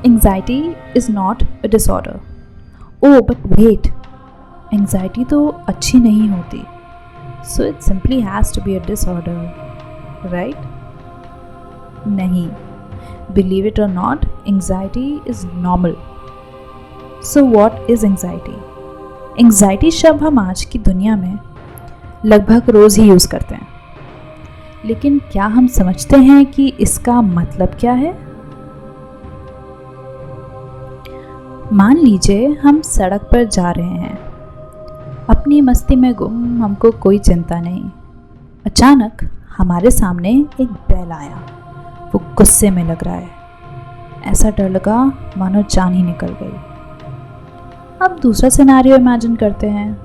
Anxiety is not a disorder. Oh, but wait, anxiety तो अच्छी नहीं होती. So it simply has to be a disorder, right? नहीं. Believe it or not, anxiety is normal. So what is anxiety? Anxiety शब्द हम आज की दुनिया में लगभग रोज़ ही यूज़ करते हैं. लेकिन क्या हम समझते हैं कि इसका मतलब क्या है? मान लीजिए हम सड़क पर जा रहे हैं, अपनी मस्ती में गुम, हमको कोई चिंता नहीं. अचानक हमारे सामने एक बैल आया. वो गुस्से में लग रहा है. ऐसा डर लगा मानो जान ही निकल गई. अब दूसरा सिनेरियो इमेजिन करते हैं.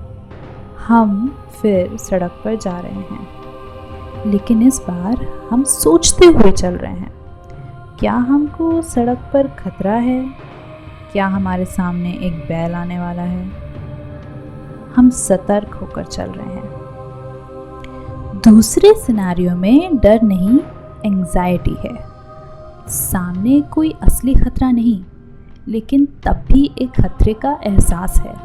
हम फिर सड़क पर जा रहे हैं, लेकिन इस बार हम सोचते हुए चल रहे हैं. क्या हमको सड़क पर खतरा है? क्या हमारे सामने एक बैल आने वाला है? हम सतर्क होकर चल रहे हैं. दूसरे सिनेरियो में डर नहीं, एंजाइटी है. सामने कोई असली खतरा नहीं, लेकिन तब भी एक खतरे का एहसास है.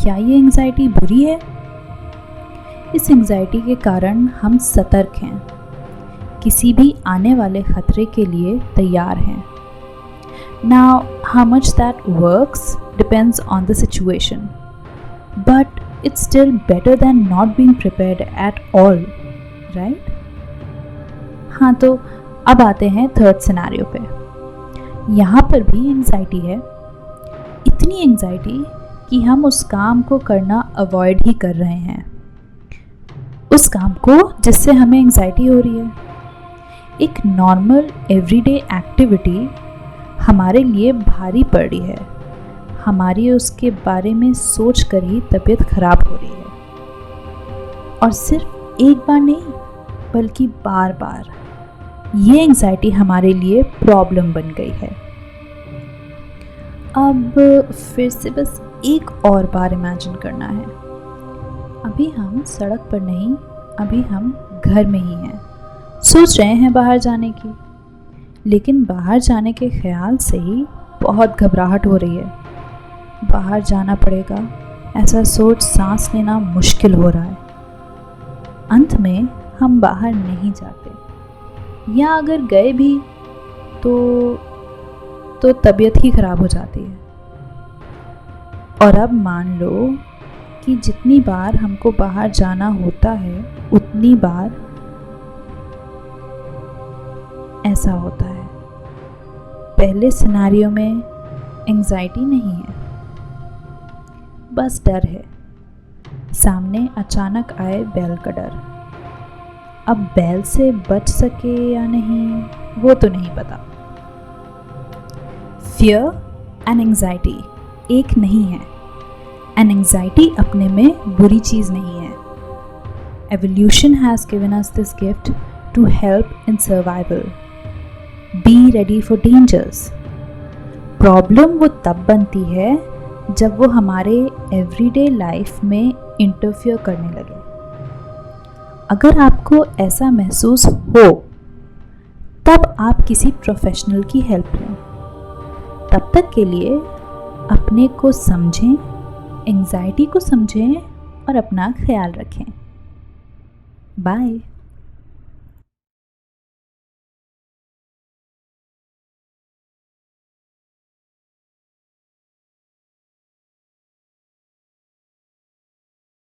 क्या ये एंजाइटी बुरी है? इस एंजाइटी के कारण हम सतर्क हैं, किसी भी आने वाले खतरे के लिए तैयार हैं. Now, how much that works depends on the situation, but it's still better than not being prepared at all, right? हाँ, तो अब आते हैं थर्ड सिनेरियो पे. यहाँ पर भी एंजाइटी है. इतनी एंजाइटी कि हम उस काम को करना अवॉइड ही कर रहे हैं, उस काम को जिससे हमें एंजाइटी हो रही है. एक नॉर्मल एवरीडे एक्टिविटी हमारे लिए भारी पड़ रही है. हमारी उसके बारे में सोच कर ही तबीयत खराब हो रही है. और सिर्फ एक बार नहीं, बल्कि बार बार ये एंजाइटी हमारे लिए प्रॉब्लम बन गई है. अब फिर से बस एक और बार इमेजिन करना है. अभी हम सड़क पर नहीं, अभी हम घर में ही हैं. सोच रहे हैं बाहर जाने की, लेकिन बाहर जाने के ख्याल से ही बहुत घबराहट हो रही है. बाहर जाना पड़ेगा, ऐसा सोच सांस लेना मुश्किल हो रहा है. अंत में हम बाहर नहीं जाते, या अगर गए भी तो तबीयत ही ख़राब हो जाती है. और अब मान लो कि जितनी बार हमको बाहर जाना होता है, उतनी बार ऐसा होता है. पहले सिनेरियो में एंजाइटी नहीं है, बस डर है. सामने अचानक आए बैल का डर. अब बैल से बच सके या नहीं, वो तो नहीं पता. फियर एंड एंजाइटी एक नहीं है. एंड एंजाइटी अपने में बुरी चीज़ नहीं है. Evolution has given us this gift to help in survival. Be ready for dangers. Problem वो तब बनती है जब वो हमारे एवरीडे लाइफ में इंटरफियर करने लगे. अगर आपको ऐसा महसूस हो, तब आप किसी प्रोफेशनल की हेल्प लें. तब तक के लिए अपने को समझें, एंजाइटी को समझें और अपना ख्याल रखें. बाय.